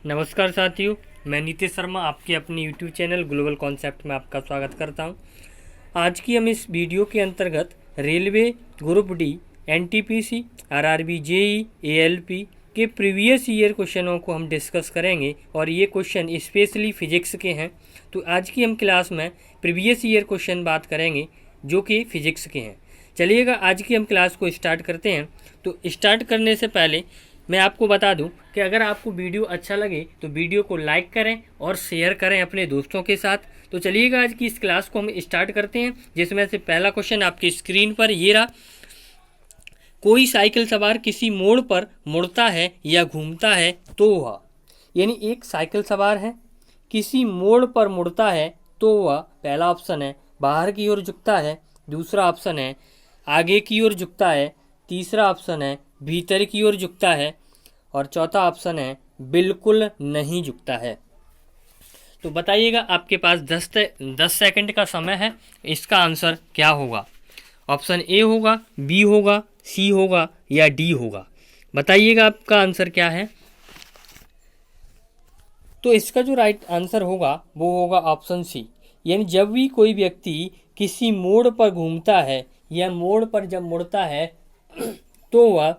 नमस्कार साथियों, मैं नीतीश शर्मा आपके अपने YouTube चैनल ग्लोबल कॉन्सेप्ट में आपका स्वागत करता हूं। आज की हम इस वीडियो के अंतर्गत railway group D, NTPC, RRB, JE, ALP के प्रीवियस ईयर क्वेश्चनों को हम डिस्कस करेंगे और ये क्वेश्चन स्पेशली फिजिक्स के हैं। तो आज की हम क्लास में प्रीवियस ईयर क्वेश्चन बात करेंगे जो कि फिजिक्स के हैं। चलिएगा आज की हम क्लास को स्टार्ट करते हैं। तो स्टार्ट करने से पहले मैं आपको बता दूं कि अगर आपको वीडियो अच्छा लगे तो वीडियो को लाइक करें और शेयर करें अपने दोस्तों के साथ। तो चलिएगा आज की इस क्लास को हम स्टार्ट करते हैं, जिसमें से पहला क्वेश्चन आपकी स्क्रीन पर ये रहा। कोई साइकिल सवार किसी मोड़ पर मुड़ता है या घूमता है तो वह, यानी एक साइकिल सवार है, किसी मोड़ पर मुड़ता है तो वह, पहला ऑप्शन है बाहर की ओर झुकता है, दूसरा ऑप्शन है आगे की ओर झुकता है, तीसरा ऑप्शन है भीतर की ओर झुकता है और चौथा ऑप्शन है बिल्कुल नहीं झुकता है। तो बताइएगा, आपके पास 10 सेकंड का समय है, इसका आंसर क्या होगा? ऑप्शन ए होगा, बी होगा, सी होगा या डी होगा? बताइएगा आपका आंसर क्या है। तो इसका जो राइट आंसर होगा वो होगा ऑप्शन सी, यानी जब भी कोई व्यक्ति किसी मोड़ पर घूमता है या मोड़ पर जब मुड़ता है तो वह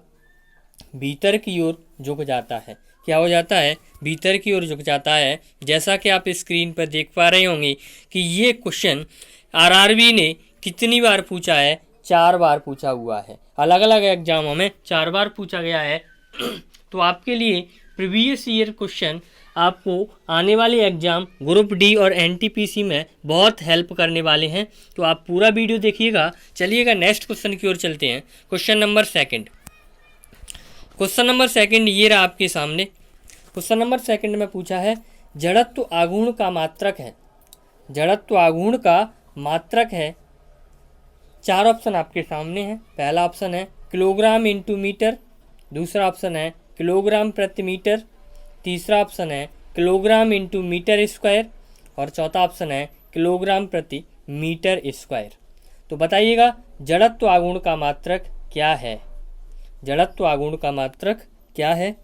भीतर की ओर झुक जाता है। क्या हो जाता है? भीतर की ओर झुक जाता है। जैसा कि आप स्क्रीन पर देख पा रहे होंगे कि ये क्वेश्चन आरआरबी ने कितनी बार पूछा है? 4 बार पूछा हुआ है। अलग अलग एग्जामों में 4 बार पूछा गया है। तो आपके लिए प्रीवियस ईयर क्वेश्चन आपको आने वाले एग्जाम ग्रुप डी और एनटीपीसी में बहुत हेल्प करने वाले हैं। तो आप पूरा वीडियो देखिएगा। चलिएगा नेक्स्ट क्वेश्चन की ओर चलते हैं। क्वेश्चन नंबर सेकंड ये रहा आपके सामने। क्वेश्चन नंबर सेकंड में पूछा है, जड़त्व आघूर्ण का मात्रक है। जड़त्व आघूर्ण का मात्रक है। 4 ऑप्शन आपके सामने हैं। पहला ऑप्शन है किलोग्राम इंटू मीटर, दूसरा ऑप्शन है किलोग्राम प्रति मीटर, तीसरा ऑप्शन है किलोग्राम इंटू मीटर स्क्वायर और चौथा ऑप्शन है किलोग्राम प्रति मीटर स्क्वायर। तो बताइएगा जड़त्व आघूर्ण का मात्रक क्या है? जड़त्व आघूर्ण का मात्रक क्या है?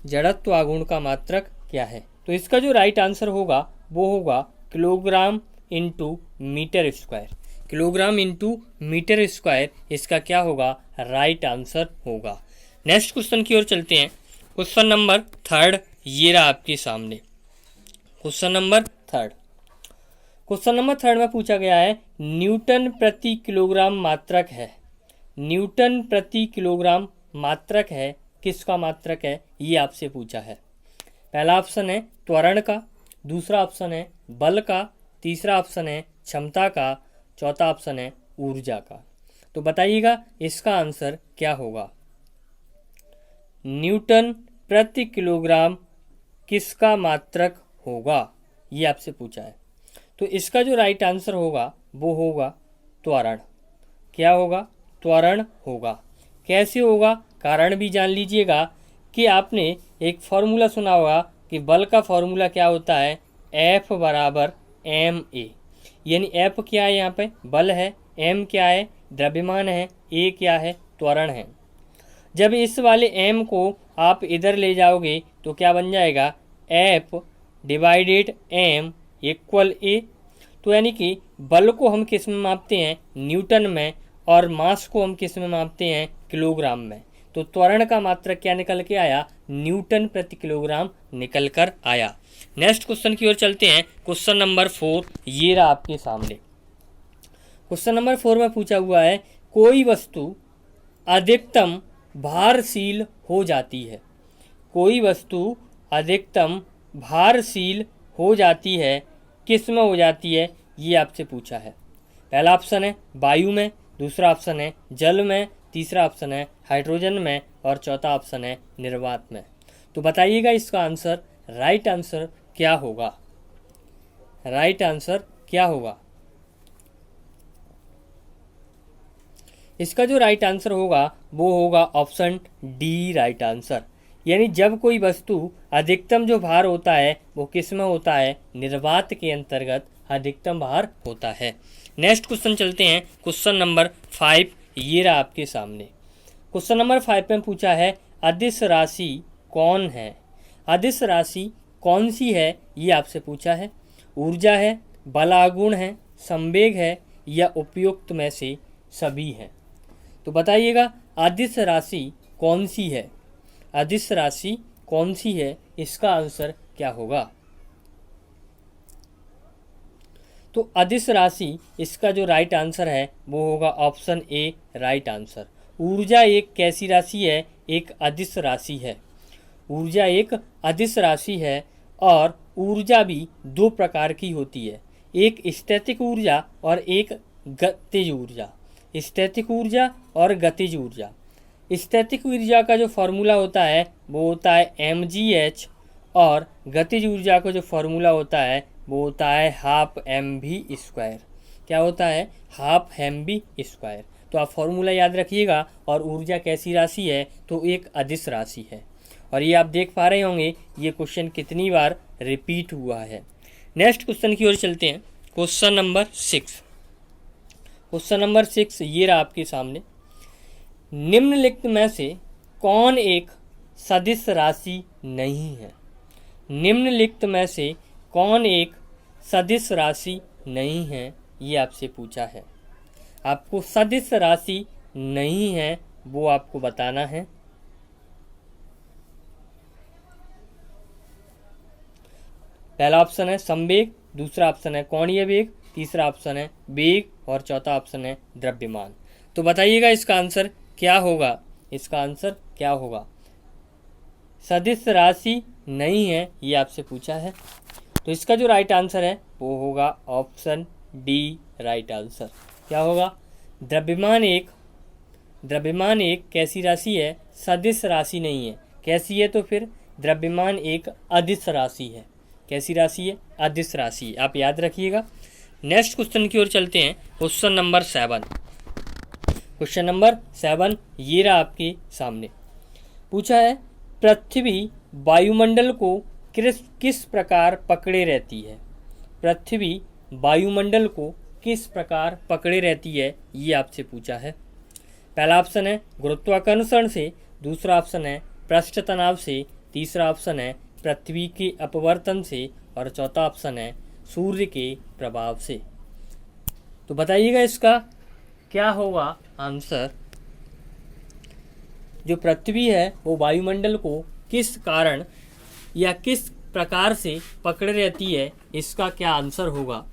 जड़त्व आघूर्ण का मात्रक क्या है? तो इसका जो राइट आंसर होगा वो होगा kilogram into metre square. Kilogram into metre square इसका क्या होगा? राइट आंसर होगा। नेक्स्ट क्वेश्चन की ओर चलते हैं। क्वेश्चन नंबर 3 ये रहा आपके सामने। क्वेश्चन नंबर 3 में पूछा गया है, न्यूटन प्रति किलोग्राम मात्रक है। न्यूटन प्रति किलोग्राम मात्रक है, किसका मात्रक है? ये आपसे पूछा है। पहला ऑप्शन है त्वरण का, दूसरा ऑप्शन है बल का, तीसरा ऑप्शन है क्षमता का, चौथा ऑप्शन है ऊर्जा का। तो बताइएगा इसका आंसर क्या होगा। न्यूटन प्रति किलोग्राम किसका मात्रक होगा, ये आपसे पूछा है। तो इसका जो राइट आंसर होगा वो होगा त्वरण। क्या होगा? त्वरण होगा। कैसे होगा? कारण भी जान लीजिएगा कि आपने एक फॉर्मूला सुना होगा कि बल का फॉर्मूला क्या होता है? F बराबर ma, यानी F क्या है? यहाँ पे बल है, m क्या है? द्रव्यमान है, a क्या है? त्वरण है। जब इस वाले m को आप इधर ले जाओगे तो क्या बन जाएगा? F divided m equal a। तो यानी कि बल को हम किस में मापते हैं? न्यूटन में, और मास को हम किस में मापते हैं? किलोग्राम में। तो त्वरण का मात्रक क्या निकल के आया? न्यूटन प्रति किलोग्राम निकल कर आया। नेक्स्ट क्वेश्चन की ओर चलते हैं। क्वेश्चन नंबर 4 ये रहा आपके सामने। क्वेश्चन नंबर 4 में पूछा हुआ है, कोई वस्तु अधिकतम भारशील हो जाती है। कोई वस्तु अधिकतम भारशील हो जाती है, किस में हो जाती है? ये आपसे पूछा है। पहला ऑप्शन है वायु में, दूसरा ऑप्शन है जल में, तीसरा ऑप्शन है हाइड्रोजन में और चौथा ऑप्शन है निर्वात में। तो बताइएगा इसका आंसर, राइट आंसर क्या होगा? राइट आंसर क्या होगा? इसका जो राइट आंसर होगा वो होगा ऑप्शन डी, राइट आंसर। यानी जब कोई वस्तु अधिकतम जो भार होता है वो किस में होता है? निर्वात के अंतर्गत अधिकतम भार होता है। नेक्स्ट क्वेश्चन चलते हैं। क्वेश्चन नंबर 5 ये रहा आपके सामने। क्वेश्चन नंबर 5 में पूछा है, अदिश राशि कौन है? अदिश राशि कौन सी है, ये आपसे पूछा है। ऊर्जा है, बलागुण है, संवेग है, या उपयुक्त में से सभी है। तो बताइएगा अदिश राशि कौन सी है? अदिश राशि कौन सी है, इसका आंसर क्या होगा? तो अदिश राशि, इसका जो राइट आंसर है वो होगा ऑप्शन ए, राइट आंसर। ऊर्जा एक कैसी राशि है? एक अदिश राशि है। ऊर्जा एक अदिश राशि है, और ऊर्जा भी दो प्रकार की होती है, एक स्थैतिक ऊर्जा और एक गतिज ऊर्जा। स्थैतिक ऊर्जा और गतिज ऊर्जा। स्थैतिक ऊर्जा का जो फॉर्मूला होता है वो होता है mgh, और गतिज ऊर्जा का जो फॉर्मूला होता है वो होता है हाफ mv²। क्या होता है? Half mv²। तो आप फॉर्मूला याद रखिएगा। और ऊर्जा कैसी राशि है? तो एक अदिश राशि है। और ये आप देख पा रहे होंगे ये क्वेश्चन कितनी बार रिपीट हुआ है। नेक्स्ट क्वेश्चन की ओर चलते हैं। Question number 6। क्वेश्चन नंबर 6 ये रहा आपके सामने। निम्नलिखित में से कौन एक सदिश राशि नहीं है? निम्नलिखित में से कौन एक सदिश राशि नहीं है, ये आपसे पूछा है। आपको सदिश राशि नहीं है वो आपको बताना है। पहला ऑप्शन है संवेग, दूसरा ऑप्शन है कोणीय वेग, तीसरा ऑप्शन है वेग, और चौथा ऑप्शन है द्रव्यमान। तो बताइएगा इसका आंसर क्या होगा? इसका आंसर क्या होगा? सदिश राशि नहीं है, ये आपसे पूछा है। तो इसका जो राइट आंसर है वो होगा ऑप्शन डी, राइट आंसर। क्या होगा? द्रव्यमान एक। द्रव्यमान एक कैसी राशि है? सदिश राशि नहीं है। कैसी है? तो फिर द्रव्यमान एक अदिश राशि है। कैसी राशि है? अदिश राशि है। आप याद रखिएगा। नेक्स्ट क्वेश्चन की ओर चलते हैं। Question number 7। क्वेश्चन नंबर 7 ये रहा आपके सामने। पूछा है पृथ्वी वायुमंडल को किस प्रकार पकड़े रहती है? पृथ्वी वायुमंडल को किस प्रकार पकड़े रहती है, ये आपसे पूछा है। पहला ऑप्शन है गुरुत्वाकर्षण से, दूसरा ऑप्शन है पृष्ठ तनाव से, तीसरा ऑप्शन है पृथ्वी के अपवर्तन से, और चौथा ऑप्शन है सूर्य के प्रभाव से। तो बताइएगा इसका क्या होगा आंसर? जो पृथ्वी है वो वायुमंडल को किस कारण या किस प्रकार से पकड़े रहती है, इसका क्या आंसर होगा?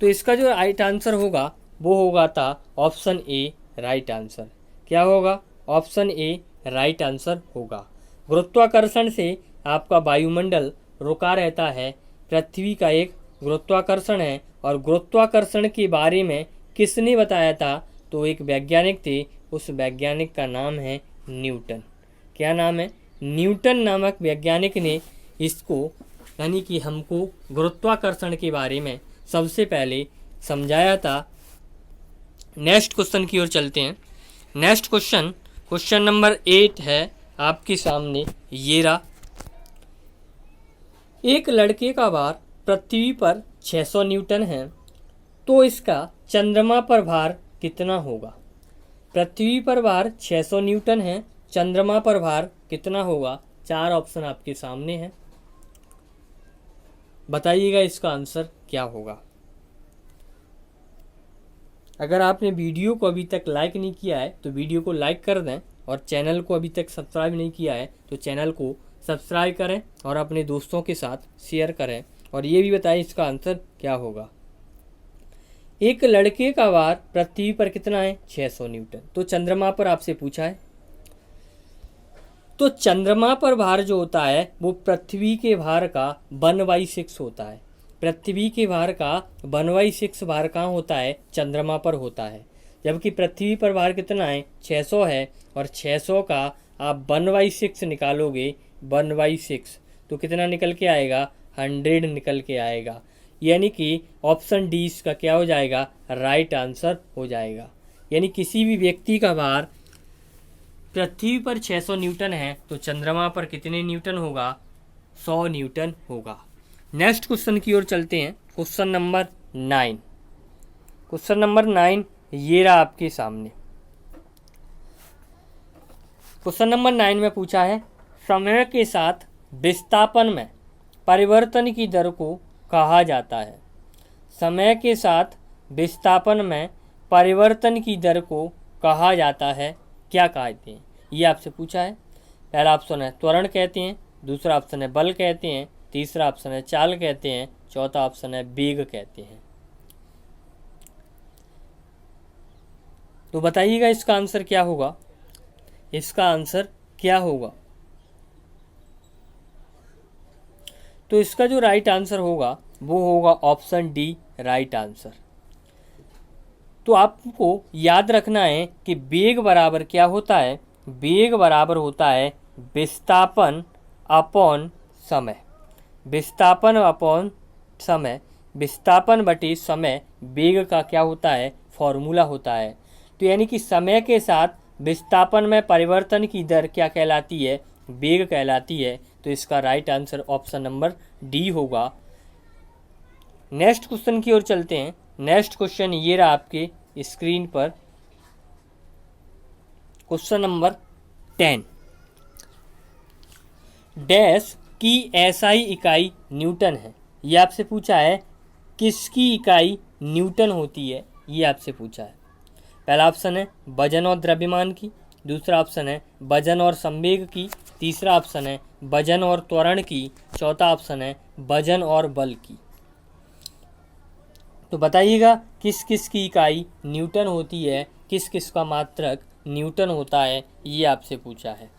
तो इसका जो राइट आंसर होगा वो होगा था ऑप्शन ए, राइट आंसर। क्या होगा? ऑप्शन ए, राइट आंसर होगा। गुरुत्वाकर्षण से आपका वायुमंडल रुका रहता है। पृथ्वी का एक गुरुत्वाकर्षण है, और गुरुत्वाकर्षण के बारे में किसने बताया था? तो एक वैज्ञानिक थे, उस वैज्ञानिक का नाम है न्यूटन। क्या नाम है? न्यूटन नामक वैज्ञानिक ने इसको, यानी कि हमको गुरुत्वाकर्षण के बारे में सबसे पहले समझाया था। नेक्स्ट क्वेश्चन की ओर चलते हैं। नेक्स्ट क्वेश्चन, क्वेश्चन नंबर 8 है आपके सामने ये रहा। एक लड़के का भार पृथ्वी पर 600 न्यूटन है, तो इसका चंद्रमा पर भार कितना होगा? पृथ्वी पर भार 600 न्यूटन है, चंद्रमा पर भार कितना होगा? 4 ऑप्शन आपके सामने हैं। बताइएगा इसका आंसर क्या होगा? अगर आपने वीडियो को अभी तक लाइक नहीं किया है तो वीडियो को लाइक कर दें, और चैनल को अभी तक सब्सक्राइब नहीं किया है तो चैनल को सब्सक्राइब करें और अपने दोस्तों के साथ शेयर करें, और ये भी बताएं इसका आंसर क्या होगा। एक लड़के का भार पृथ्वी पर कितना है? 600 न्यूटन। तो चंद्रमा पर आपसे पूछा है, तो चंद्रमा पर भार जो होता है वो पृथ्वी के भार का 1/6 होता है। पृथ्वी के भार का 1/6 भार कहाँ होता है? चंद्रमा पर होता है। जबकि पृथ्वी पर भार कितना है? 600 है, और 600 का आप 1/6 निकालोगे, 1/6 तो कितना निकल के आएगा? 100 निकल के आएगा। यानी कि ऑप्शन डी इसका क्या हो जाएगा? राइट आंसर हो जाएगा। यानी किसी भी व्यक्ति का भार पृथ्वी पर 600 न्यूटन है तो चंद्रमा पर कितने न्यूटन होगा? 100 न्यूटन होगा। नेक्स्ट क्वेश्चन की ओर चलते हैं। Question number 9। क्वेश्चन नंबर 9 ये रहा आपके सामने। क्वेश्चन नंबर 9 में पूछा है समय के साथ विस्थापन में परिवर्तन की दर को कहा जाता है। समय के साथ विस्थापन में परिवर्तन की दर को कहा जाता है, क्या कहते हैं? ये आपसे पूछा है। पहला ऑप्शन है त्वरण कहते हैं, दूसरा ऑप्शन है बल कहते हैं, तीसरा ऑप्शन है चाल कहते हैं, चौथा ऑप्शन है वेग कहते हैं। तो बताइएगा इसका आंसर क्या होगा? इसका आंसर क्या होगा? तो इसका जो राइट आंसर होगा वो होगा ऑप्शन डी, राइट आंसर। तो आपको याद रखना है कि वेग बराबर क्या होता है? वेग बराबर होता है विस्थापन अपॉन समय। विस्थापन अपॉन समय, विस्थापन बटे समय वेग का क्या होता है? फॉर्मूला होता है। तो यानी कि समय के साथ विस्थापन में परिवर्तन की दर क्या कहलाती है? वेग कहलाती है। तो इसका right answer option number D होगा। नेक्स्ट क्वेश्चन की ओर चलते हैं। नेक्स्ट क्वेश्चन ये रहा आपके स्क्रीन पर, क्वेश्चन नंबर 10। डैश की एसआई इकाई न्यूटन है। ये आपसे पूछा है किसकी इकाई न्यूटन होती है, ये आपसे पूछा है। पहला ऑप्शन है वजन और द्रव्यमान की, दूसरा ऑप्शन है वजन और संवेग की, तीसरा ऑप्शन है वजन और त्वरण की, चौथा ऑप्शन है वजन और बल की। तो बताइएगा किस किस की इकाई न्यूटन होती है, किस किस का मात्रक न्यूटन होता है, ये आपसे पूछा है।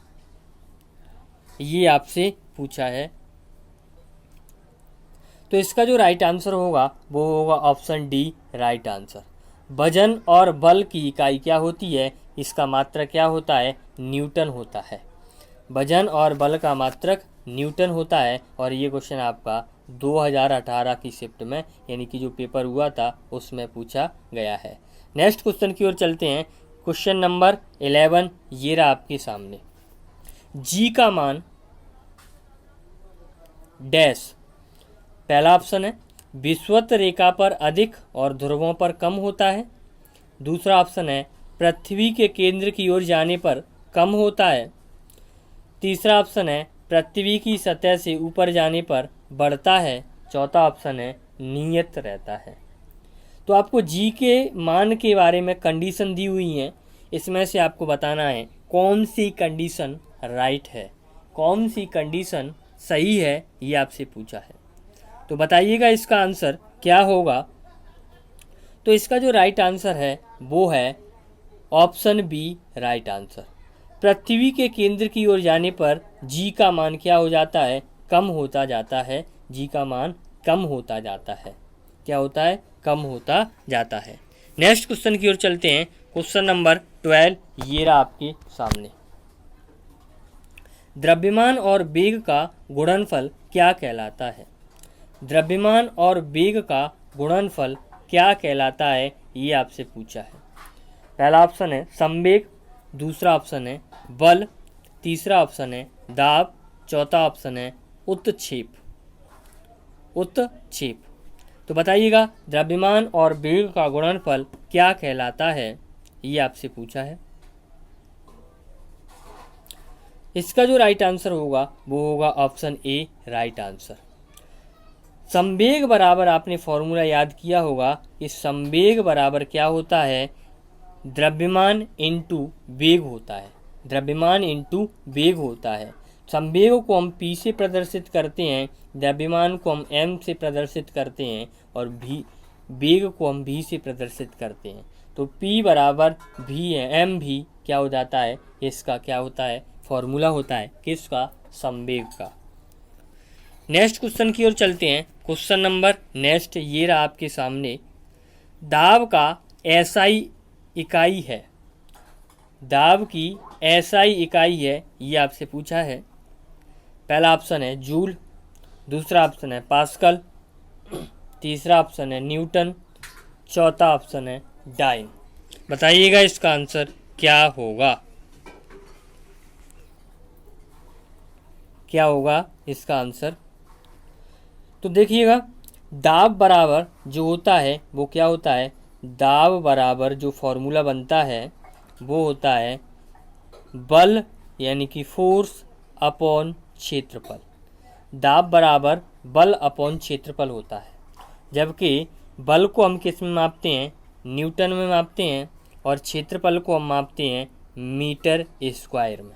ये आपसे पूछा है। तो इसका जो राइट आंसर होगा वो होगा ऑप्शन डी, राइट आंसर। वजन और बल की इकाई क्या होती है? इसका मात्रक क्या होता है? न्यूटन होता है। वजन और बल का मात्रक न्यूटन होता है। और ये क्वेश्चन आपका 2018 की शिफ्ट में यानी कि जो पेपर हुआ था उसमें पूछा गया है। नेक्स्ट क्वेश्चन की ओर चलते हैं। क्वेश्चन नंबर 11 ये रहा आपके सामने। जी का मान डैश। पहला ऑप्शन है विषुवत रेखा पर अधिक और ध्रुवों पर कम होता है, दूसरा ऑप्शन है पृथ्वी के केंद्र की ओर जाने पर कम होता है, तीसरा ऑप्शन है पृथ्वी की सतह से ऊपर जाने पर बढ़ता है, चौथा ऑप्शन है नियत रहता है। तो आपको जी के मान के बारे में कंडीशन दी हुई है, इसमें से आपको बताना है कौन सी कंडीशन राइट है, कौन सी कंडीशन सही है, ये आपसे पूछा है। तो बताइएगा इसका आंसर क्या होगा। तो इसका जो राइट आंसर है वो है ऑप्शन बी, राइट आंसर। पृथ्वी के केंद्र की ओर जाने पर जी का मान क्या हो जाता है? कम होता जाता है। जी का मान कम होता जाता है। क्या होता है? कम होता जाता है। नेक्स्ट क्वेश्चन की ओर चलते हैं। क्वेश्चन नंबर 12 ये रहा आपके सामने। द्रव्यमान और वेग का गुणनफल क्या कहलाता है? द्रव्यमान और वेग का गुणनफल क्या कहलाता है, ये आपसे पूछा है। पहला ऑप्शन है संवेग, दूसरा ऑप्शन है बल, तीसरा ऑप्शन है दाब, चौथा ऑप्शन है उत्क्षेप। उत्क्षेप। तो बताइएगा द्रव्यमान और वेग का गुणनफल क्या कहलाता है, ये आपसे पूछा है। इसका जो राइट आंसर होगा वो होगा ऑप्शन ए, राइट आंसर। संवेग बराबर आपने फॉर्मूला याद किया होगा कि संवेग बराबर क्या होता है? द्रव्यमान इंटू वेग होता है। द्रव्यमान इंटू वेग होता है। संवेग को हम P से प्रदर्शित करते हैं, द्रव्यमान को हम M से प्रदर्शित करते हैं और वेग को हम V से प्रदर्शित करते हैं। तो P बराबर V है, M भी क्या हो जाता है? इसका क्या होता है? फॉर्मूला होता है किसका? संवेग का। नेक्स्ट क्वेश्चन की ओर चलते हैं। क्वेश्चन नंबर नेक्स्ट ये रहा आपके सामने। दाब का एसआई इकाई है। दाब की एसआई इकाई है, ये आपसे पूछा है। पहला ऑप्शन है जूल, दूसरा ऑप्शन है पास्कल, तीसरा ऑप्शन है न्यूटन, चौथा ऑप्शन है डाइन। बताइएगा इसका आंसर क्या होगा। क्या होगा इसका आंसर? तो देखिएगा दाब बराबर जो होता है वो क्या होता है? दाब बराबर जो फॉर्मूला बनता है वो होता है बल यानी कि फोर्स अपॉन क्षेत्रफल। दाब बराबर बल अपॉन क्षेत्रफल होता है, जबकि बल को हम किस में मापते हैं, न्यूटन में मापते हैं, और क्षेत्रफल को हम मापते हैं मीटर स्क्वायर में।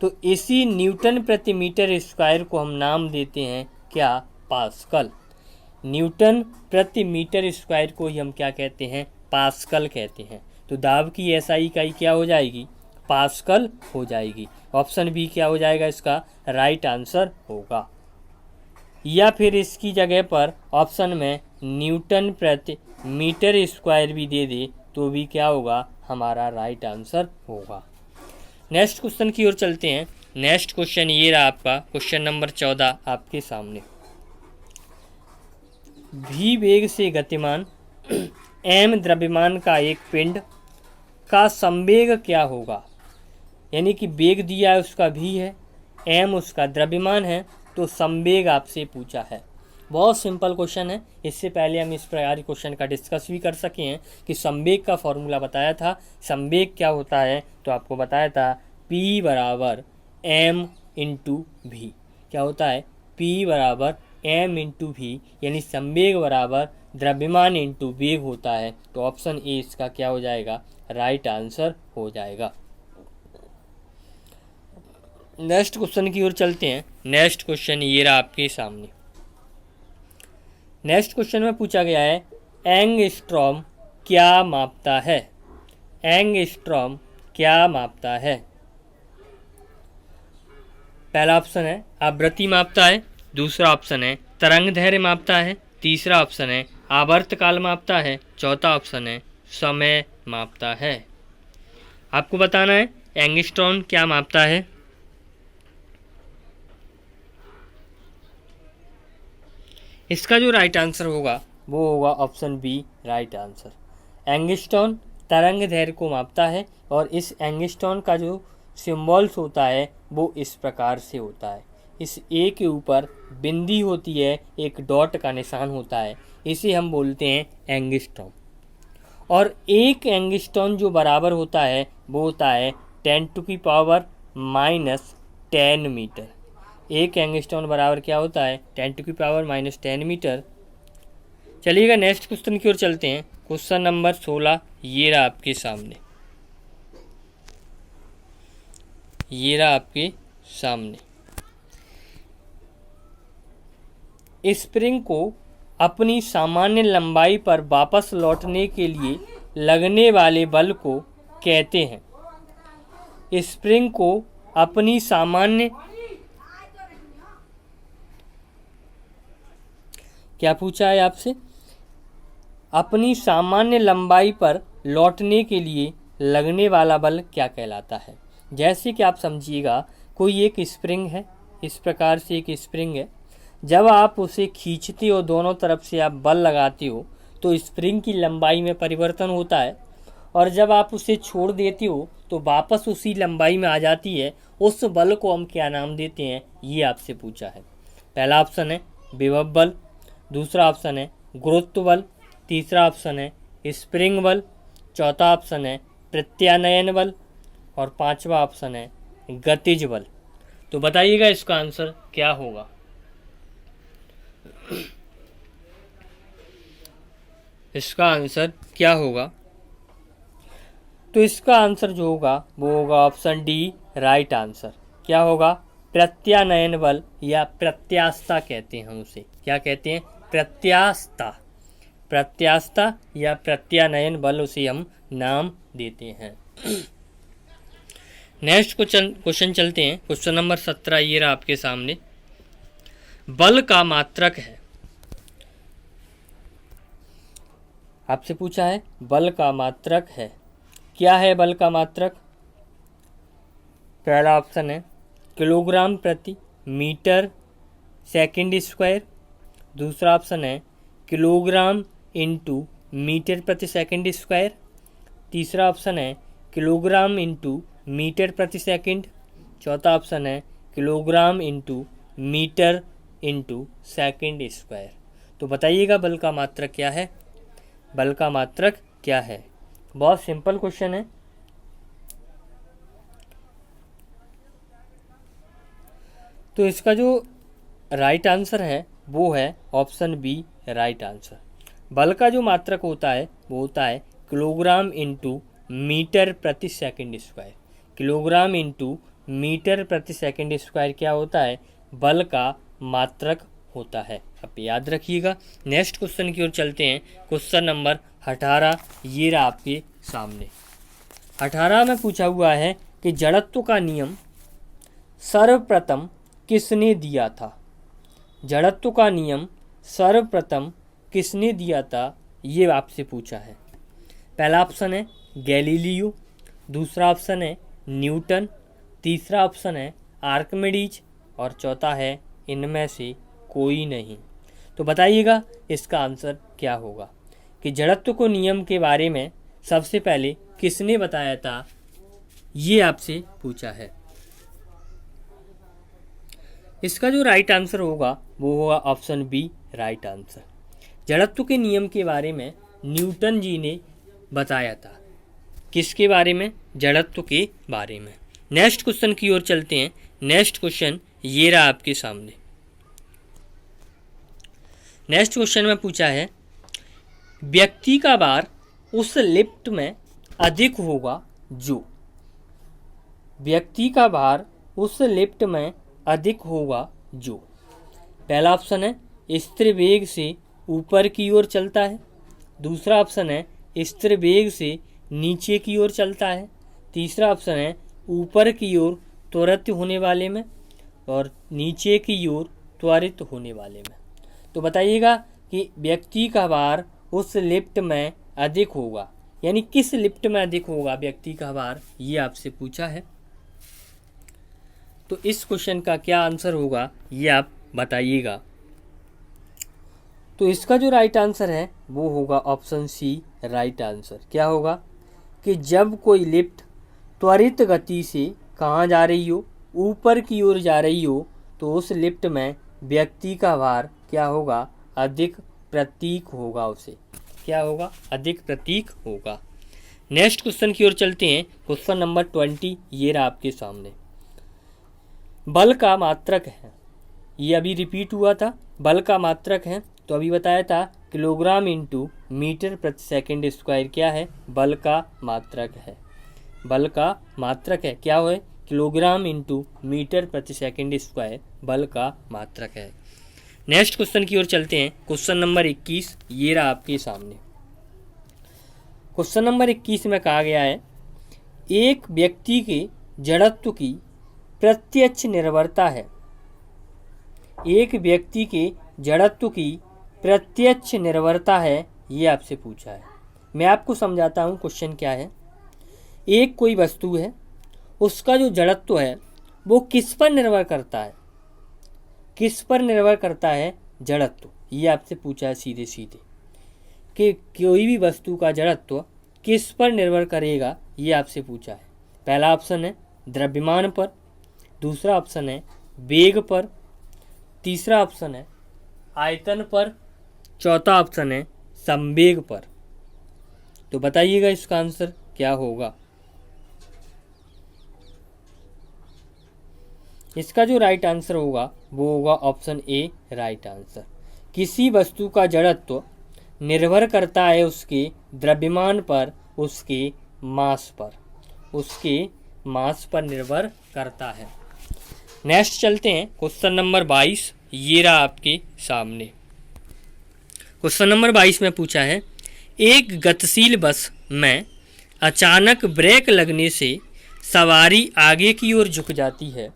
तो इसी न्यूटन प्रति मीटर स्क्वायर को हम नाम देते हैं क्या, पास्कल। न्यूटन प्रति मीटर स्क्वायर को ही हम क्या कहते हैं, पास्कल कहते हैं। तो दाब की एसआई इकाई क्या हो जाएगी, पास्कल हो जाएगी। ऑप्शन बी क्या हो जाएगा, इसका राइट आंसर होगा। या फिर इसकी जगह पर ऑप्शन में न्यूटन प्रति मीटर स्क्वायर भी दे दे तो भी क्या होगा, हमारा राइट आंसर होगा। नेक्स्ट क्वेश्चन की ओर चलते हैं। नेक्स्ट क्वेश्चन ये रहा आपका, क्वेश्चन नंबर 14 आपके सामने। v वेग से गतिमान m द्रव्यमान का एक पिंड का संवेग क्या होगा। यानी कि वेग दिया है उसका v है, m उसका द्रव्यमान है, तो संवेग आपसे पूछा है। बहुत सिंपल क्वेश्चन है। इससे पहले हम इस प्रकार के क्वेश्चन का डिस्कस भी कर सके हैं कि संवेग का फॉर्मूला बताया था। संवेग क्या होता है, तो आपको बताया था P बराबर m इंटू वी। क्या होता है, P बराबर m इंटू वी, यानी संवेग बराबर द्रव्यमान इंटू वेग होता है। तो ऑप्शन ए इसका क्या हो जाएगा, राइट आंसर हो जाएगा। नेक्स्ट क्वेश्चन की ओर चलते हैं। नेक्स्ट क्वेश्चन ये रहा आपके सामने। नेक्स्ट क्वेश्चन में पूछा गया है एंगस्ट्रॉम क्या मापता है। एंगस्ट्रॉम क्या मापता है। पहला ऑप्शन है आवृत्ति मापता है, दूसरा ऑप्शन है तरंग दैर्घ्य मापता है, तीसरा ऑप्शन है आवर्तकाल मापता है, चौथा ऑप्शन है समय मापता है। आपको बताना है एंगस्ट्रॉम क्या मापता है। इसका जो राइट आंसर होगा वो होगा option B, right answer. Angstrom तरंग दैर्घ्य को मापता है, और इस एंगस्ट्रॉम का जो सिंबल्स होता है वो इस प्रकार से होता है। इस ए के ऊपर बिंदी होती है, एक डॉट का निशान होता है, इसे हम बोलते हैं एंगस्ट्रॉम। और एक एंगस्ट्रॉम जो बराबर होता है वो होता है 10⁻⁻10 मीटर। एक एंगस्ट्रॉम बराबर क्या होता है, 10⁻⁻10 मीटर। चलिएगा नेक्स्ट क्वेश्चन की ओर चलते हैं। क्वेश्चन नंबर 16 ये रहा आपके सामने। ये रहा आपके सामने। स्प्रिंग को अपनी सामान्य लंबाई पर वापस लौटने के लिए लगने वाले बल को कहते हैं। स्प्रिंग को अपनी सामान्य, क्या पूछा है आपसे, अपनी सामान्य लंबाई पर लौटने के लिए लगने वाला बल क्या कहलाता है। जैसे कि आप समझिएगा कोई एक स्प्रिंग है, इस प्रकार से एक स्प्रिंग है। जब आप उसे खींचते हो, दोनों तरफ से आप बल लगाते हो, तो स्प्रिंग की लंबाई में परिवर्तन होता है, और जब आप उसे छोड़ देते हो तो वापस उसी लंबाई में आ जाती है। उस बल को हम क्या नाम देते हैं, ये आपसे पूछा है। पहला ऑप्शन है विभव बल, दूसरा ऑप्शन है गुरुत्व बल, तीसरा ऑप्शन है स्प्रिंग बल, चौथा ऑप्शन है प्रत्यानयन बल, और पांचवा ऑप्शन है गतिज बल। तो बताइएगा इसका आंसर क्या होगा। इसका आंसर क्या होगा, तो इसका आंसर जो होगा वो होगा ऑप्शन डी, राइट आंसर। क्या होगा, प्रत्यानयन बल या प्रत्यास्था कहते हैं हम उसे। क्या कहते हैं, प्रत्यास्था। प्रत्यास्था या प्रत्यानयन बल उसे हम नाम देते हैं। नेक्स्ट क्वेश्चन चलते हैं। क्वेश्चन नंबर 17 ये रहा आपके सामने। बल का मात्रक है। आपसे पूछा है बल का मात्रक है। क्या है बल का मात्रक। पहला ऑप्शन है किलोग्राम प्रति मीटर सेकंड स्क्वायर, दूसरा ऑप्शन है किलोग्राम इंटू मीटर प्रति सेकंड स्क्वायर, तीसरा ऑप्शन है किलोग्राम इंटू मीटर प्रति सेकंड, चौथा ऑप्शन है kilogram into metre into second square. तो बताइएगा बल का मात्रक क्या है। बल का मात्रक क्या है। बहुत सिंपल क्वेश्चन है। तो इसका जो राइट आंसर है वो है ऑप्शन बी राइट आंसर। बल का जो मात्रक होता है वो होता है किलोग्राम इंटू मीटर प्रति second square. Kilogram into metre प्रति सेकंड स्क्वायर क्या होता है? बल का मात्रक होता है। अब याद रखिएगा। नेक्स्ट क्वेश्चन की ओर चलते हैं। क्वेश्चन नंबर 18 ये रहा आपके सामने। 18 में पूछा हुआ है कि जड़त्व का नियम सर्वप्रथम किसने दिया था? जड़त्व का नियम सर्वप्रथम किसने दिया था, ये आपसे पूछा है। पहला ऑप्शन है गैलीलियो, दूसरा ऑप्शन है न्यूटन, तीसरा ऑप्शन है आर्किमिडीज और चौथा है इनमें से कोई नहीं। तो बताइएगा इसका आंसर क्या होगा कि जड़त्व को नियम के बारे में सबसे पहले किसने बताया था, ये आपसे पूछा है। इसका जो राइट आंसर होगा वो होगा ऑप्शन बी राइट आंसर। जड़त्व के नियम के बारे में न्यूटन जी ने बताया था। किसके बारे में? जड़त्व के बारे में। नेक्स्ट क्वेश्चन की ओर चलते हैं। नेक्स्ट क्वेश्चन ये रहा आपके सामने। नेक्स्ट क्वेश्चन में पूछा है व्यक्ति का भार उस लिफ्ट में अधिक होगा जो। व्यक्ति का भार उस लिफ्ट में अधिक होगा जो। पहला ऑप्शन है स्थिर वेग से ऊपर की ओर चलता है, दूसरा ऑप्शन है स्थिर वेग से नीचे की ओर चलता है, तीसरा ऑप्शन है ऊपर की ओर त्वरित होने वाले में और नीचे की ओर त्वरित होने वाले में। तो बताइएगा कि व्यक्ति का भार उस लिफ्ट में अधिक होगा, यानी किस लिफ्ट में अधिक होगा व्यक्ति का भार, ये आपसे पूछा है। तो इस क्वेश्चन का क्या आंसर होगा ये आप बताइएगा। तो इसका जो राइट आंसर है वो होगा ऑप्शन सी राइट आंसर। क्या होगा कि जब कोई लिफ्ट त्वरित गति से कहाँ जा रही हो, ऊपर की ओर जा रही हो, तो उस लिफ्ट में व्यक्ति का भार क्या होगा? अधिक प्रतीक होगा। उसे क्या होगा? अधिक प्रतीक होगा। नेक्स्ट क्वेश्चन की ओर चलते हैं। क्वेश्चन नंबर 20 ये रहा आपके सामने। बल का मात्रक है, ये अभी रिपीट हुआ था। बल का मात्रक है तो अभी बताया था किलोग्राम इंटू मीटर प्रति सेकंड स्क्वायर क्या है? बल का मात्रक है। बल का मात्रक है क्या है? किलोग्राम इंटू मीटर प्रति सेकंड स्क्वायर बल का मात्रक है। नेक्स्ट क्वेश्चन की ओर चलते हैं। क्वेश्चन नंबर 21 ये रहा आपके सामने। क्वेश्चन नंबर 21 में कहा गया है एक व्यक्ति के जड़त्व की प्रत्यक्ष निर्भरता है। एक व्यक्ति के जड़त्व की प्रत्यक्ष निर्भरता है, ये आपसे पूछा है। मैं आपको समझाता हूँ क्वेश्चन क्या है। एक कोई वस्तु है, उसका जो जड़त्व है वो किस पर निर्भर करता है? किस पर निर्भर करता है जड़त्व, ये आपसे पूछा है सीधे सीधे कि कोई भी वस्तु का जड़त्व किस पर निर्भर करेगा, ये आपसे पूछा है। पहला ऑप्शन है द्रव्यमान पर, दूसरा ऑप्शन है वेग पर, तीसरा ऑप्शन है आयतन पर, चौथा ऑप्शन है संवेग पर। तो बताइएगा इसका आंसर क्या होगा। इसका जो राइट आंसर होगा वो होगा ऑप्शन ए राइट आंसर। किसी वस्तु का जड़त्व निर्भर करता है उसके द्रव्यमान पर, उसके मास पर, उसके मास पर निर्भर करता है। नेक्स्ट चलते हैं। क्वेश्चन नंबर 22 ये रहा आपके सामने। क्वेश्चन नंबर 22 में पूछा है एक गतिशील बस में अचानक ब्रेक लगने से सवारी आगे की ओर झुक जाती है,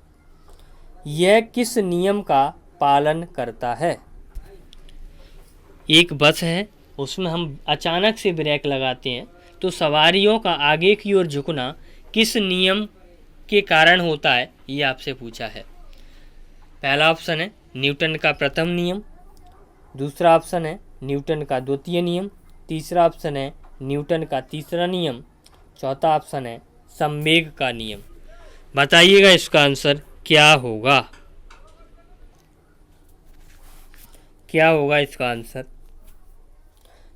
यह किस नियम का पालन करता है? एक बस है, उसमें हम अचानक से ब्रेक लगाते हैं तो सवारियों का आगे की ओर झुकना किस नियम के कारण होता है, ये आपसे पूछा है। पहला ऑप्शन है न्यूटन का प्रथम नियम, दूसरा ऑप्शन है न्यूटन का द्वितीय नियम, तीसरा ऑप्शन है न्यूटन का तीसरा नियम, चौथा ऑप्शन है संवेग का नियम। बताइएगा इसका आंसर क्या होगा। क्या होगा इसका आंसर?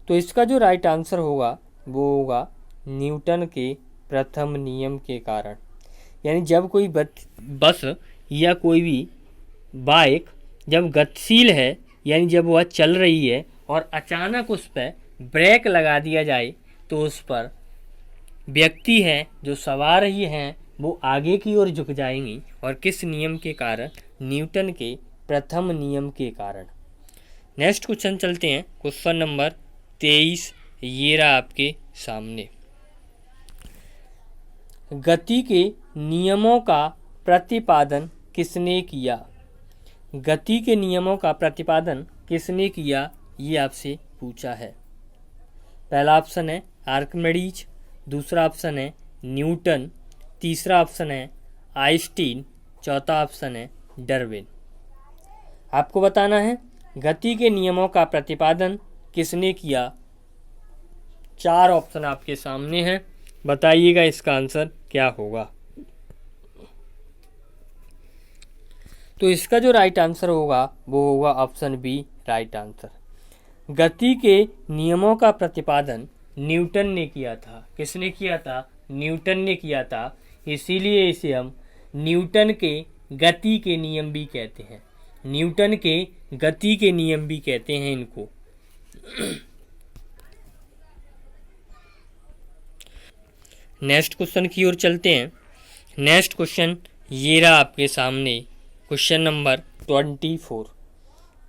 तो इसका जो राइट आंसर होगा वो होगा न्यूटन के प्रथम नियम के कारण। यानी जब कोई बस या कोई भी बाइक जब गतिशील है, यानी जब वह चल रही है और अचानक उस पर ब्रेक लगा दिया जाए, तो उस पर व्यक्ति हैं जो सवार ही हैं वो आगे की ओर झुक जाएंगी। और किस नियम के कारण? न्यूटन के प्रथम नियम के कारण। नेक्स्ट क्वेश्चन चलते हैं, क्वेश्चन नंबर 23, ये रहा आपके सामने। गति के नियमों का प्रतिपादन किसने किया? गति के नियमों का प्रतिपादन किसने किया, ये आपसे पूछा है। पहला ऑप्शन है आर्किमिडीज, दूसरा ऑप्शन है न्यूटन, तीसरा ऑप्शन है आइंस्टीन, चौथा ऑप्शन है डार्विन। आपको बताना है गति के नियमों का प्रतिपादन किसने किया। 4 ऑप्शन आपके सामने हैं, बताइएगा इसका आंसर क्या होगा। तो इसका जो राइट आंसर होगा वो होगा ऑप्शन बी, राइट आंसर। गति के नियमों का प्रतिपादन न्यूटन ने किया था। किसने किया था? न्यूटन ने किया था। इसीलिए इसे हम न्यूटन के गति के नियम भी कहते हैं। न्यूटन के गति के नियम भी कहते हैं इनको। नेक्स्ट क्वेश्चन की ओर चलते हैं। नेक्स्ट क्वेश्चन ये रहा आपके सामने, क्वेश्चन नंबर 24।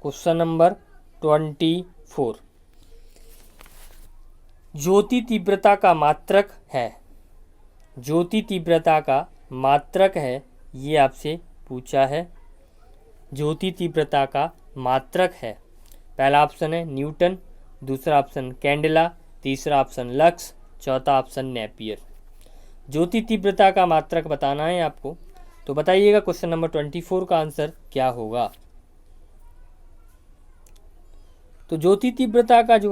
क्वेश्चन नंबर 24, ज्योति तीव्रता का मात्रक है। ज्योति तीव्रता का मात्रक है, ये आपसे पूछा है। ज्योति तीव्रता का मात्रक है। पहला ऑप्शन है न्यूटन, दूसरा ऑप्शन कैंडेला, तीसरा ऑप्शन लक्स, चौथा ऑप्शन नेपियर। ज्योति तीव्रता का मात्रक बताना है आपको, तो बताइएगा क्वेश्चन नंबर 24 का आंसर क्या होगा। तो ज्योति तीव्रता का जो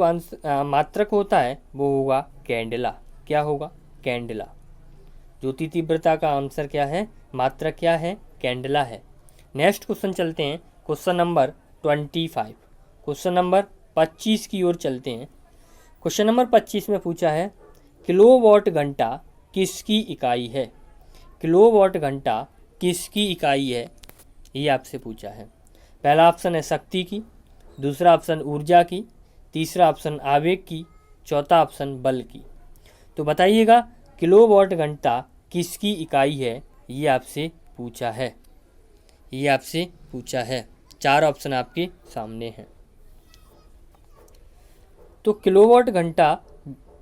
मात्रक होता है वो होगा कैंडेला। क्या होगा? कैंडेला। ज्योति तीव्रता का आंसर क्या है? मात्रक क्या है? कैंडेला है। नेक्स्ट क्वेश्चन चलते हैं, क्वेश्चन नंबर 25। क्वेश्चन नंबर 25 की ओर चलते हैं। क्वेश्चन नंबर 25 में पूछा है किलोवाट घंटा किसकी इकाई है। किलोवाट घंटा किसकी इकाई है, ये आपसे पूछा है। पहला ऑप्शन है शक्ति की, दूसरा ऑप्शन ऊर्जा की, तीसरा ऑप्शन आवेग की, चौथा ऑप्शन बल की। तो बताइएगा किलोवाट घंटा किसकी इकाई है, ये आपसे पूछा है। ये आपसे पूछा है। 4 ऑप्शन आपके सामने हैं। तो किलोवाट घंटा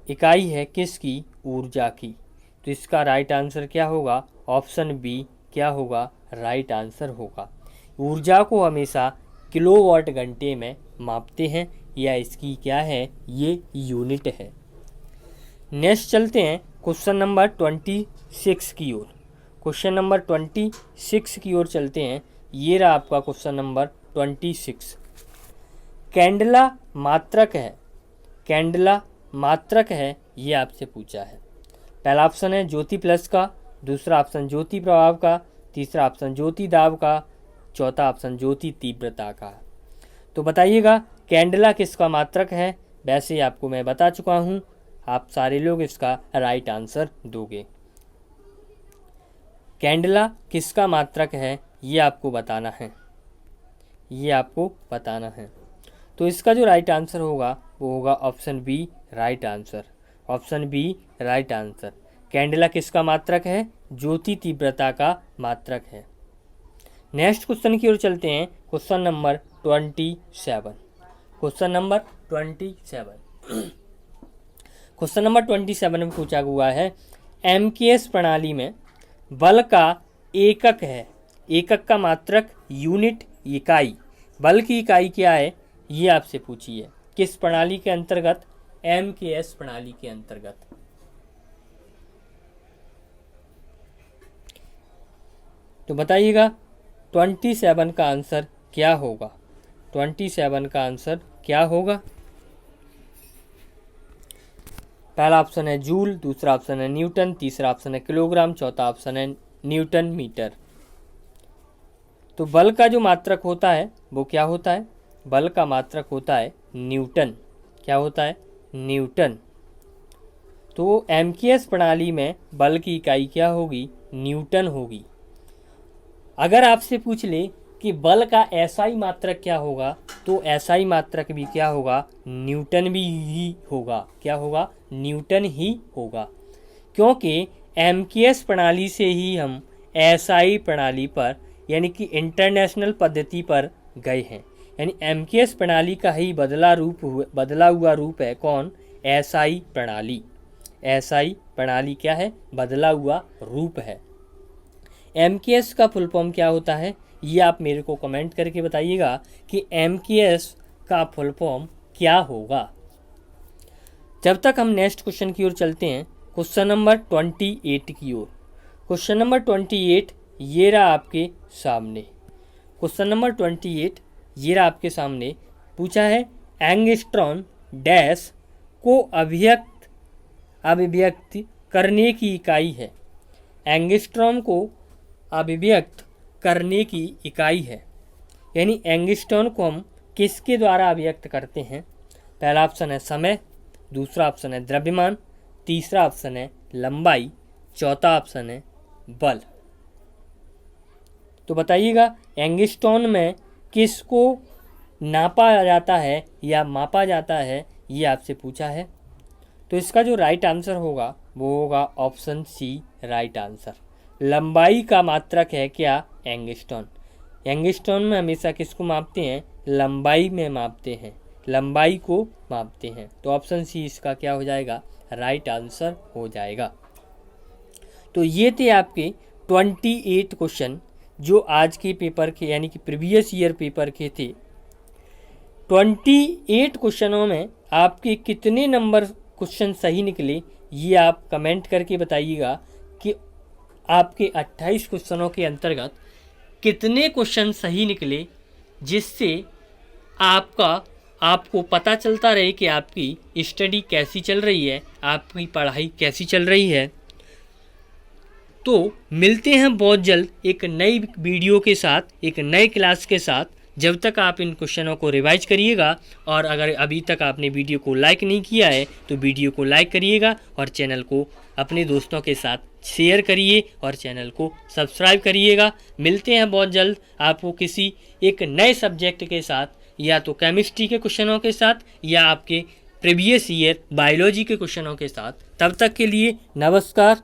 इकाई है किसकी? ऊर्जा की। तो इसका राइट आंसर क्या होगा? ऑप्शन बी क्या होगा? राइट आंसर होगा। ऊर्जा को हमेशा किलोवाट घंटे में मापते हैं, या इसकी क्या है? ये यूनिट है। नेक्स्ट चलते हैं क्वेश्चन नंबर 26 की ओर। क्वेश्चन नंबर 26 की ओर चलते हैं। ये रहा आपका क्वेश्चन नंबर 26। कैंडेला मात्रक है। कैंडेला मात्रक है, ये आपसे पूछा है। पहला ऑप्शन है ज्योति प्लस का, दूसरा ऑप्शन ज्योति प्रभाव का, तीसरा ऑप्शन ज्योति दाब का, चौथा ऑप्शन ज्योति तीव्रता का। तो बताइएगा कैंडेला किसका मात्रक है। वैसे आपको मैं बता चुका हूँ, आप सारे लोग इसका राइट आंसर दोगे। कैंडेला किसका मात्रक है, ये आपको बताना है। ये आपको बताना है। तो इसका जो राइट आंसर होगा वो होगा option B, right answer. Option B right answer. Candela किसका मात्रक है? ज्योति तीव्रता का मात्रक है। नेक्स्ट क्वेश्चन की ओर चलते हैं। Question number 27। Question number 27। Question number 27 में पूछा हुआ है एमकेएस प्रणाली में बल का एकक है। एकक का मात्रक, यूनिट, इकाई। बल की इकाई क्या है, ये आपसे पूछी है। किस प्रणाली के अंतर्गत? एमकेएस प्रणाली के अंतर्गत। तो बताइएगा 27 का आंसर क्या होगा। 27 का आंसर क्या होगा? पहला ऑप्शन है जूल, दूसरा ऑप्शन है न्यूटन, तीसरा ऑप्शन है किलोग्राम, चौथा ऑप्शन है न्यूटन मीटर। तो बल का जो मात्रक होता है वो क्या होता है? बल का मात्रक होता है न्यूटन। क्या होता है? न्यूटन। तो एमकेएस प्रणाली में बल की इकाई क्या होगी? न्यूटन होगी। अगर आपसे पूछ ले कि बल का एसआई मात्रक क्या होगा, तो एसआई मात्रक भी क्या होगा, न्यूटन भी ही होगा। क्या होगा, न्यूटन ही होगा, क्योंकि एमकेएस प्रणाली से ही हम एसआई प्रणाली पर यानी कि इंटरनेशनल पद्धति पर गए हैं। यानी एमकेएस प्रणाली का ही बदला हुआ रूप है कौन, एसआई प्रणाली। एसआई प्रणाली क्या है, बदला हुआ रूप है। एमकेएस का फुल फॉर्म क्या होता है, ये आप मेरे को कमेंट करके बताइएगा कि एमकेएस का फुल फॉर्म क्या होगा। जब तक हम नेक्स्ट क्वेश्चन की ओर चलते हैं, क्वेश्चन नंबर 28 की ओर। क्वेश्चन नंबर 28 ये रहा आपके सामने। क्वेश्चन नंबर 28 ये रहा आपके सामने। पूछा है एंगस्ट्रॉम डैश को अभिव्यक्त करने की इकाई है। एंगस्ट्रॉम को अभिव्यक्त करने की इकाई है, यानी एंगस्ट्रॉम को हम किसके द्वारा अभिव्यक्त करते हैं। पहला ऑप्शन है समय, दूसरा ऑप्शन है द्रव्यमान, तीसरा ऑप्शन है लंबाई, चौथा ऑप्शन है बल। तो बताइएगा एंगस्ट्रॉम में किसको नापा जाता है या मापा जाता है, ये आपसे पूछा है। तो इसका जो राइट आंसर होगा वो होगा ऑप्शन सी राइट आंसर। लंबाई का मात्रक है क्या, एंगस्ट्रॉम। एंगस्ट्रॉम में हमेशा किसको मापते हैं, लंबाई में मापते हैं, लंबाई को मापते हैं। तो ऑप्शन सी इसका क्या हो जाएगा, राइट आंसर हो जाएगा। तो ये थे आपके 28 क्वेश्चन जो आज के पेपर के यानी कि प्रीवियस ईयर पेपर के थे। 28 क्वेश्चनों में आपके कितने नंबर क्वेश्चन सही निकले, ये आप कमेंट करके बताइएगा कि आपके 28 क्वेश्चनों के अंतर्गत कितने क्वेश्चन सही निकले, जिससे आपको पता चलता रहे कि आपकी स्टडी कैसी चल रही है, आपकी पढ़ाई कैसी चल रही है। तो मिलते हैं बहुत जल्द एक नई वीडियो के साथ, एक नए क्लास के साथ। जब तक आप इन क्वेश्चनों को रिवाइज करिएगा, और अगर अभी तक आपने वीडियो को लाइक नहीं किया है तो वीडियो को लाइक करिएगा और चैनल को अपने दोस्तों के साथ शेयर करिए और चैनल को सब्सक्राइब करिएगा। मिलते हैं बहुत जल्द आपको किसी एक नए सब्जेक्ट के साथ, या तो केमिस्ट्री के क्वेश्चनों के साथ या आपके प्रीवियस ईयर बायोलॉजी के क्वेश्चनों के साथ। तब तक के लिए नमस्कार।